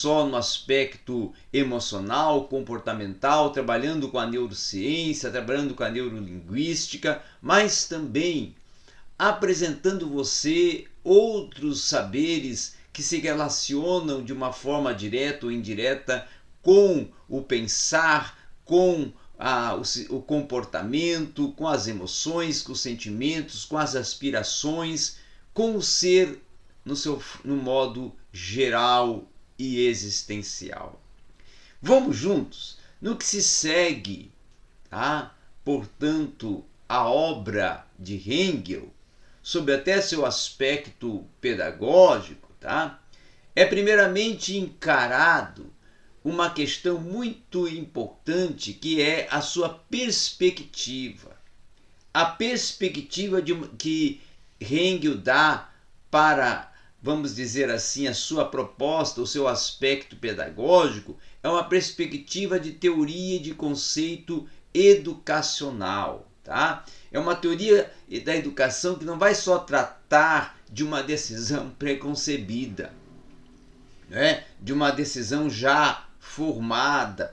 só no aspecto emocional, comportamental, trabalhando com a neurociência, trabalhando com a neurolinguística, mas também apresentando você outros saberes que se relacionam de uma forma direta ou indireta com o pensar, com o comportamento, com as emoções, com os sentimentos, com as aspirações, com o ser no modo geral e existencial. Vamos juntos no que se segue, tá? Portanto, a obra de Hegel, sob até seu aspecto pedagógico, tá? É primeiramente encarado uma questão muito importante, que é a sua perspectiva. A perspectiva que Hegel dá para, vamos dizer assim, a sua proposta, o seu aspecto pedagógico, é uma perspectiva de teoria e de conceito educacional, tá? É uma teoria da educação que não vai só tratar de uma decisão preconcebida, né? De uma decisão já formada,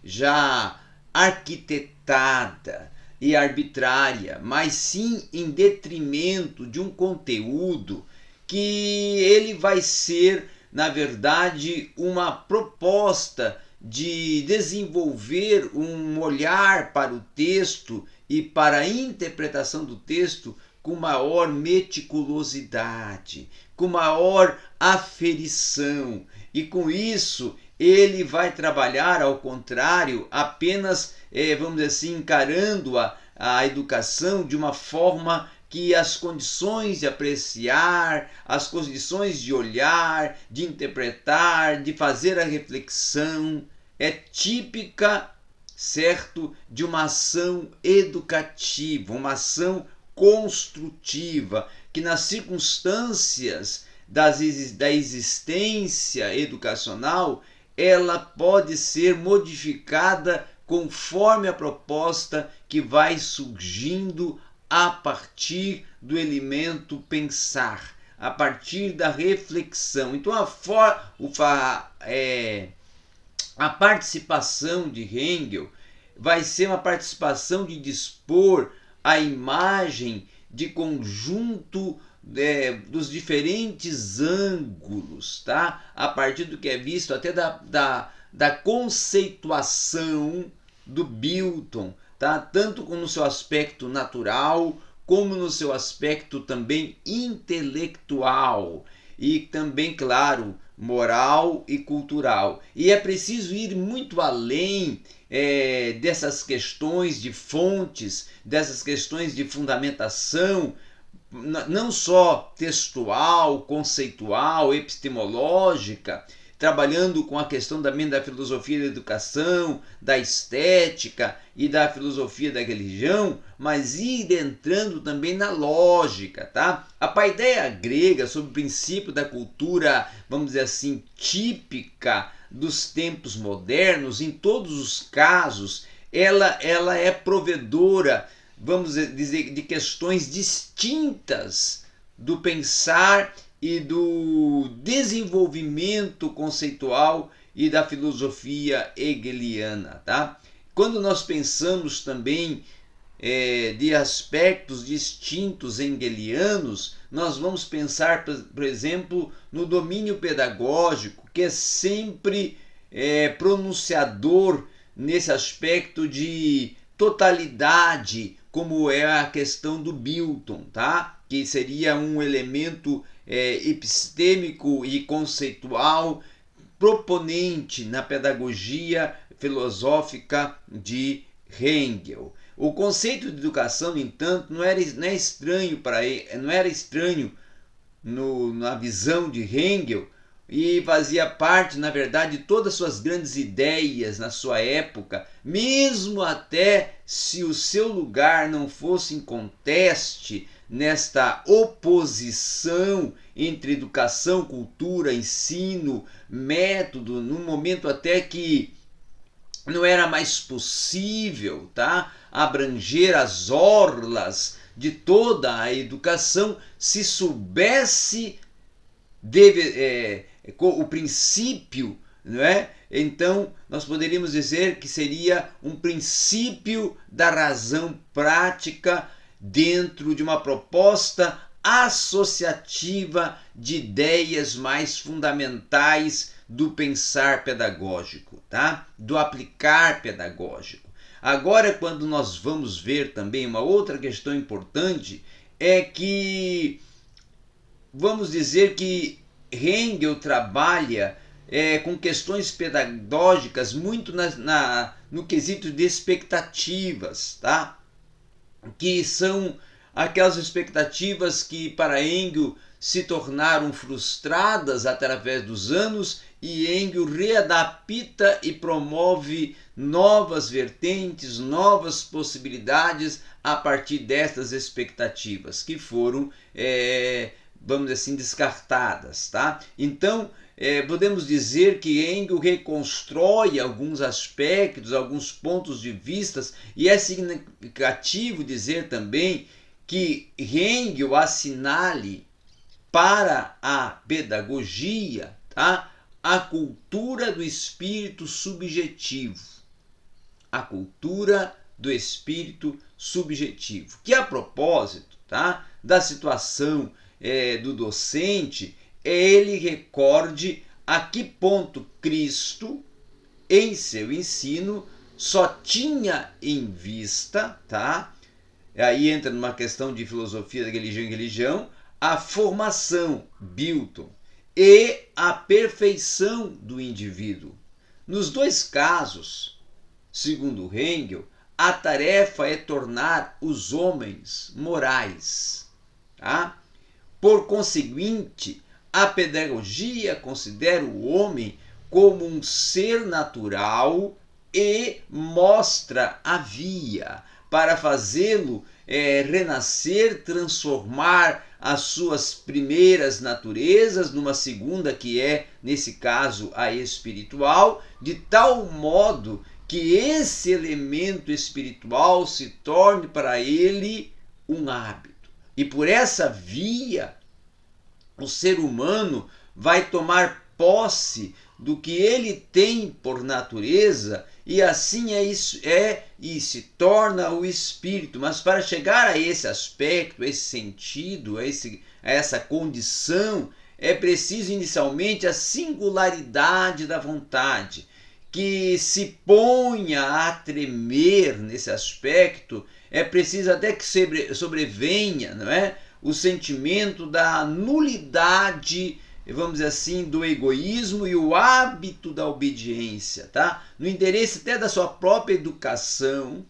já arquitetada e arbitrária, mas sim em detrimento de um conteúdo que ele vai ser, na verdade, uma proposta de desenvolver um olhar para o texto e para a interpretação do texto com maior meticulosidade, com maior aferição, e com isso ele vai trabalhar, ao contrário, apenas, vamos dizer assim, encarando a educação de uma forma que as condições de apreciar, as condições de olhar, de interpretar, de fazer a reflexão, é típica, certo, de uma ação educativa, uma ação construtiva, que nas circunstâncias da existência educacional, ela pode ser modificada conforme a proposta que vai surgindo a partir do elemento pensar, a partir da reflexão. Então a participação de Hegel vai ser uma participação de dispor a imagem de conjunto dos diferentes ângulos, tá? A partir do que é visto até da conceituação do Bilton, tá? Tanto no seu aspecto natural, como no seu aspecto também intelectual e também, claro, moral e cultural. E é preciso ir muito além dessas questões de fontes, dessas questões de fundamentação, não só textual, conceitual, epistemológica, trabalhando com a questão também da filosofia da educação, da estética e da filosofia da religião, mas ir entrando também na lógica, tá? A paideia grega sobre o princípio da cultura, vamos dizer assim, típica dos tempos modernos, em todos os casos, ela é provedora, vamos dizer, de questões distintas do pensar e do desenvolvimento conceitual e da filosofia hegeliana, tá? Quando nós pensamos também de aspectos distintos hegelianos, nós vamos pensar, por exemplo, no domínio pedagógico, que é sempre pronunciador nesse aspecto de totalidade, como é a questão do Bilton, tá? Que seria um elemento epistêmico e conceitual proponente na pedagogia filosófica de Hegel. O conceito de educação, no entanto, não era estranho para ele, não era estranho na visão de Hegel, e fazia parte, na verdade, de todas as suas grandes ideias na sua época, mesmo até se o seu lugar não fosse em conteste nesta oposição entre educação, cultura, ensino, método, num momento até que não era mais possível, tá, abranger as orlas de toda a educação se soubesse o princípio, não é? Então, nós poderíamos dizer que seria um princípio da razão prática dentro de uma proposta associativa de ideias mais fundamentais do pensar pedagógico, tá? Do aplicar pedagógico. Agora, quando nós vamos ver também uma outra questão importante, é que vamos dizer que Hegel trabalha com questões pedagógicas muito no quesito de expectativas, tá? Que são aquelas expectativas que para Hegel se tornaram frustradas através dos anos, e Hegel readapta e promove novas vertentes, novas possibilidades a partir destas expectativas que foram, vamos dizer assim, descartadas, tá? Então, podemos dizer que Hegel reconstrói alguns aspectos, alguns pontos de vista, e é significativo dizer também que Hegel assinale para a pedagogia, tá, a cultura do espírito subjetivo. A cultura do espírito subjetivo. Que a propósito, tá, da situação do docente, ele recorde a que ponto Cristo, em seu ensino, só tinha em vista, tá? Aí entra numa questão de filosofia da religião, a formação, Bilton, e a perfeição do indivíduo. Nos dois casos, segundo Hegel, a tarefa é tornar os homens morais, tá? Por conseguinte, a pedagogia considera o homem como um ser natural e mostra a via para fazê-lo renascer, transformar as suas primeiras naturezas numa segunda, que é, nesse caso, a espiritual, de tal modo que esse elemento espiritual se torne para ele um hábito. E por essa via, o ser humano vai tomar posse do que ele tem por natureza, e assim e se torna o espírito. Mas para chegar a esse aspecto, a esse sentido, a essa condição, é preciso inicialmente a singularidade da vontade, que se ponha a tremer nesse aspecto. É preciso até que sobrevenha, não é, o sentimento da nulidade, vamos dizer assim, do egoísmo e o hábito da obediência, tá? No interesse até da sua própria educação,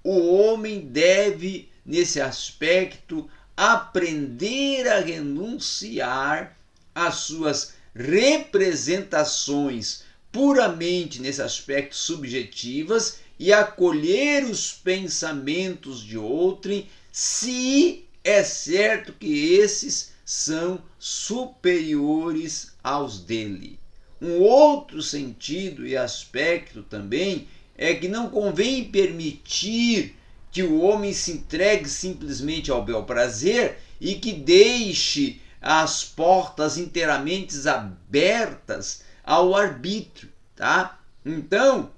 o homem deve, nesse aspecto, aprender a renunciar às suas representações puramente nesse aspecto subjetivas e acolher os pensamentos de outrem, se é certo que esses são superiores aos dele. Um outro sentido e aspecto também é que não convém permitir que o homem se entregue simplesmente ao bel prazer e que deixe as portas inteiramente abertas ao arbítrio, tá? Então,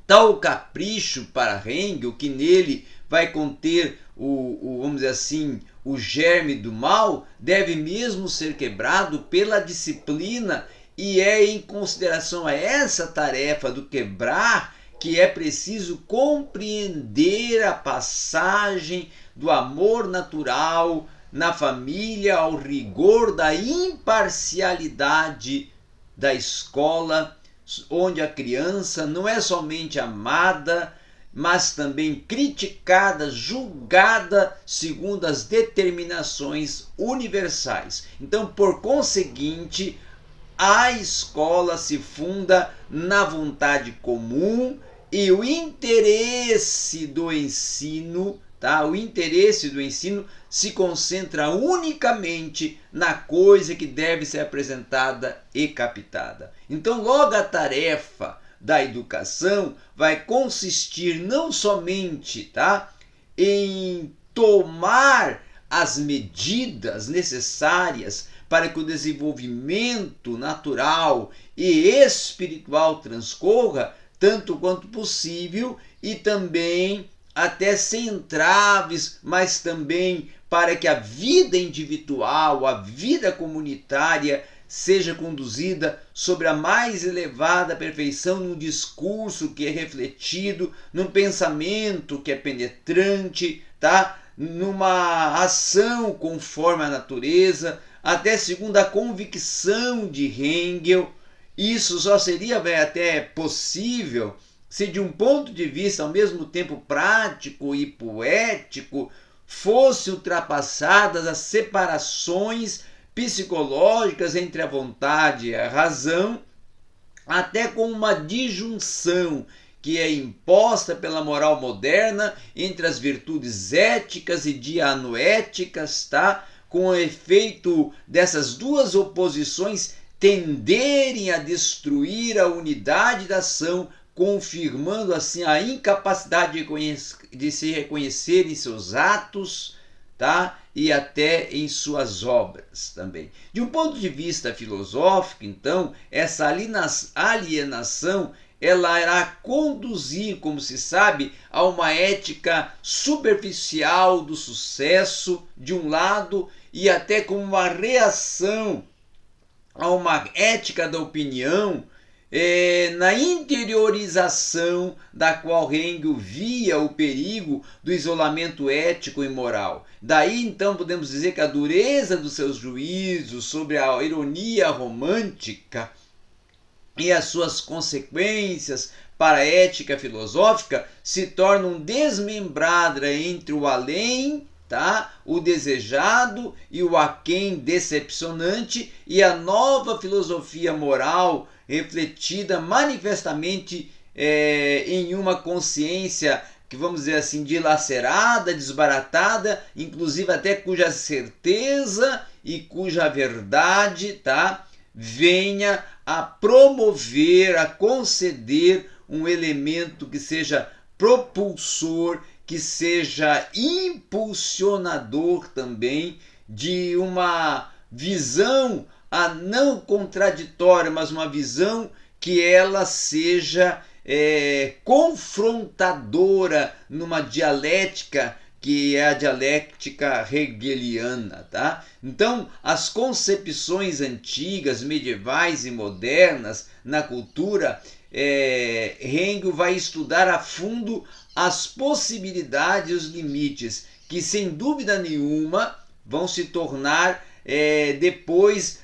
tal capricho para Hegel, que nele vai conter vamos dizer assim, o germe do mal, deve mesmo ser quebrado pela disciplina, e é em consideração a essa tarefa do quebrar que é preciso compreender a passagem do amor natural na família ao rigor da imparcialidade da escola, onde a criança não é somente amada, mas também criticada, julgada segundo as determinações universais. Então, por conseguinte, a escola se funda na vontade comum, e o interesse do ensino, tá? O interesse do ensino se concentra unicamente na coisa que deve ser apresentada e captada. Então, logo a tarefa da educação vai consistir não somente, tá, em tomar as medidas necessárias para que o desenvolvimento natural e espiritual transcorra tanto quanto possível e também até sem entraves, mas também para que a vida individual, a vida comunitária seja conduzida sobre a mais elevada perfeição, num discurso que é refletido, num pensamento que é penetrante, tá? Numa ação conforme a natureza, até segundo a convicção de Hegel. Isso só seria até possível se, de um ponto de vista ao mesmo tempo prático e poético, fossem ultrapassadas as separações psicológicas entre a vontade e a razão, até com uma disjunção que é imposta pela moral moderna entre as virtudes éticas e dianoéticas, tá? Com o efeito dessas duas oposições tenderem a destruir a unidade da ação, confirmando assim a incapacidade de se reconhecer em seus atos, tá? E até em suas obras também. De um ponto de vista filosófico, então, essa alienação ela irá conduzir, como se sabe, a uma ética superficial do sucesso, de um lado, e até como uma reação a uma ética da opinião, na interiorização da qual Hegel via o perigo do isolamento ético e moral. Daí então podemos dizer que a dureza dos seus juízos sobre a ironia romântica e as suas consequências para a ética filosófica se tornam desmembrada entre o além, tá? O desejado e o aquém decepcionante, e a nova filosofia moral refletida manifestamente em uma consciência que, vamos dizer assim, dilacerada, desbaratada, inclusive até cuja certeza e cuja verdade, tá? Venha a promover, a conceder um elemento que seja propulsor, que seja impulsionador também de uma visão não contraditória, mas uma visão que ela seja confrontadora numa dialética que é a dialética hegeliana, tá? Então, as concepções antigas, medievais e modernas na cultura, Hegel vai estudar a fundo as possibilidades e os limites, que sem dúvida nenhuma vão se tornar depois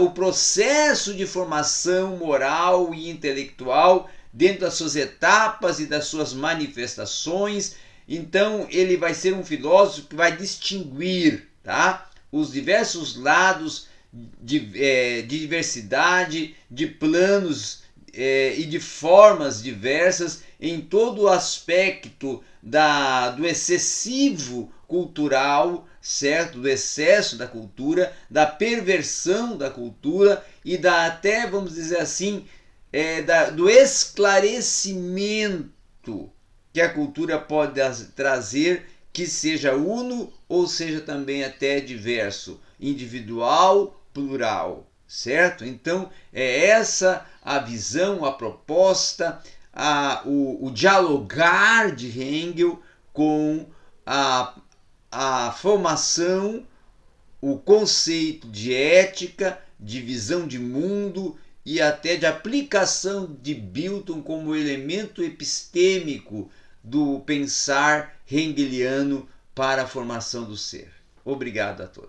o processo de formação moral e intelectual dentro das suas etapas e das suas manifestações. Então ele vai ser um filósofo que vai distinguir, tá? Os diversos lados de diversidade, de planos e de formas diversas em todo o aspecto do excessivo cultural, certo? Do excesso da cultura, da perversão da cultura e até, vamos dizer assim, do esclarecimento que a cultura pode trazer, que seja uno ou seja também até diverso, individual, plural, certo? Então é essa a visão, a proposta, o dialogar de Hegel com a formação, o conceito de ética, de visão de mundo e até de aplicação de Bilton como elemento epistêmico do pensar hegeliano para a formação do ser. Obrigado a todos.